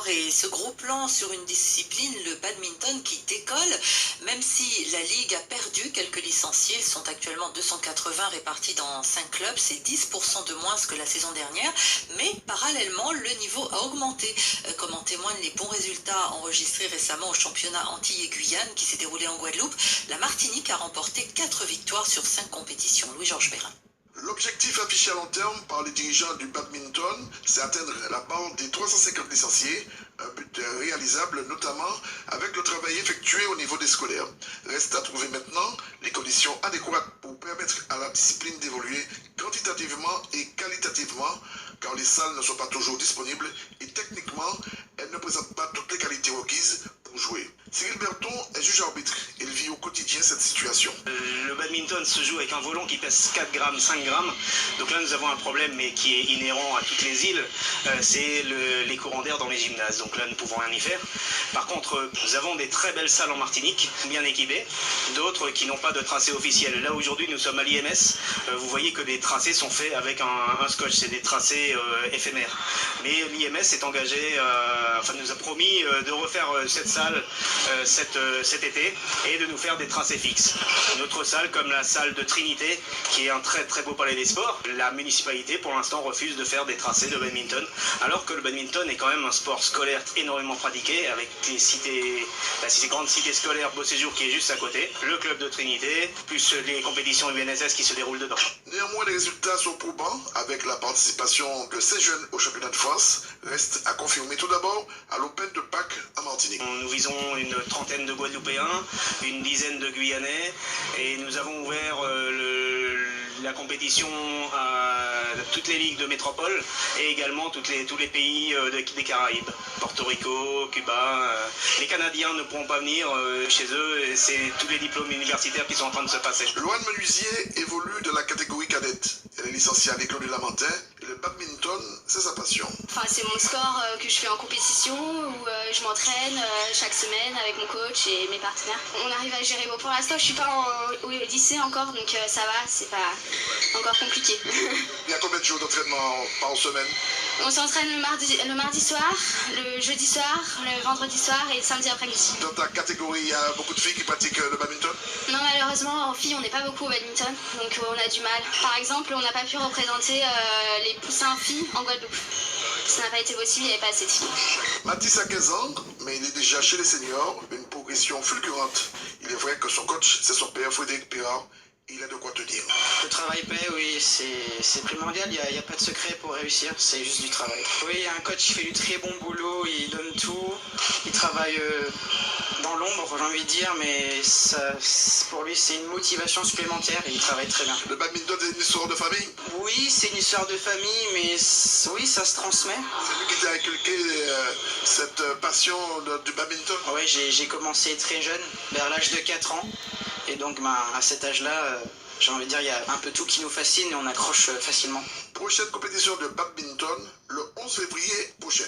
Et ce gros plan sur une discipline, le badminton, qui décolle, même si la Ligue a perdu quelques licenciés, ils sont actuellement 280 répartis dans 5 clubs, c'est 10% de moins que la saison dernière, mais parallèlement, le niveau a augmenté, comme en témoignent les bons résultats enregistrés récemment au championnat Antilles et Guyane qui s'est déroulé en Guadeloupe. La Martinique a remporté 4 victoires sur 5 compétitions. Louis-Georges Perrin. L'objectif affiché à long terme par les dirigeants du badminton, c'est atteindre la barre des 350 licenciés, un but réalisable notamment avec le travail effectué au niveau des scolaires. Reste à trouver maintenant les conditions adéquates pour permettre à la discipline d'évoluer quantitativement et qualitativement, car les salles ne sont pas toujours disponibles et techniquement, elles ne présentent pas toutes les qualités requises pour jouer. Cyril Berton est juge arbitre. Il vit au quotidien cette situation. Le badminton se joue avec un volant qui pèse 4 grammes, 5 grammes. Donc là, nous avons un problème, mais qui est inhérent à toutes les îles, c'est les courants d'air dans les gymnases. Donc là, nous ne pouvons rien y faire. Par contre, nous avons des très belles salles en Martinique, bien équipées, d'autres qui n'ont pas de tracé officiel. Là, aujourd'hui, nous sommes à l'IMS. Vous voyez que les tracés sont faits avec un scotch, c'est des tracés éphémères. Mais l'IMS est engagé, nous a promis de refaire cette salle cet été et de nous faire des tracés fixes. Une autre salle comme la salle de Trinité, qui est un très très beau palais des sports, la municipalité pour l'instant refuse de faire des tracés de badminton, alors que le badminton est quand même un sport scolaire énormément pratiqué avec la grande cité scolaire Beau Séjour qui est juste à côté, le club de Trinité, plus les compétitions UNSS qui se déroulent dedans. Néanmoins, les résultats sont probants avec la participation de 16 jeunes au championnat de France. Reste à confirmer tout d'abord à l'Open de Pâques à Martinique. Nous visons une trentaine de Guadeloupéens, une dizaine de Guyanais, et nous avons ouvert la compétition à toutes les ligues de métropole et également tous les pays des Caraïbes, Porto Rico, Cuba. Les Canadiens ne pourront pas venir chez eux, et c'est tous les diplômes universitaires qui sont en train de se passer. Loane Menuisier évolue de la catégorie cadette. Elle est licenciée à l'école du Lamentin. Le badminton, c'est sa passion. C'est mon sport que je fais en compétition, où je m'entraîne chaque semaine avec mon coach et mes partenaires. On arrive à gérer. Bon, pour l'instant, je suis pas au lycée encore, donc ça va, c'est pas encore compliqué. Il y a combien de jours d'entraînement par semaine? On s'entraîne le mardi soir, le jeudi soir, le vendredi soir et le samedi après-midi. Dans ta catégorie, il y a beaucoup de filles qui pratiquent le badminton? Non, malheureusement, en filles, on n'est pas beaucoup au badminton, donc on a du mal. Par exemple, on n'a pas pu représenter les poussins filles en Guadeloupe. Ça n'a pas été possible, il n'y avait pas assez de filles. Mathis a 15 ans, mais il est déjà chez les seniors, une progression fulgurante. Il est vrai que son coach, c'est son père Frédéric Pirard. Il a de quoi te dire. Le travail paie, oui, c'est primordial, il n'y a pas de secret pour réussir, c'est juste du travail. Oui, un coach qui fait du très bon boulot, il donne tout, il travaille dans l'ombre, j'ai envie de dire, mais pour lui c'est une motivation supplémentaire et il travaille très bien. Le badminton, c'est une histoire de famille? Oui, c'est une histoire de famille, mais oui, ça se transmet. C'est lui qui t'a inculqué cette passion du badminton? Oui, j'ai commencé très jeune, vers l'âge de 4 ans. Et donc à cet âge-là, j'ai envie de dire, il y a un peu tout qui nous fascine et on accroche facilement. Prochaine compétition de badminton le 11 février prochain.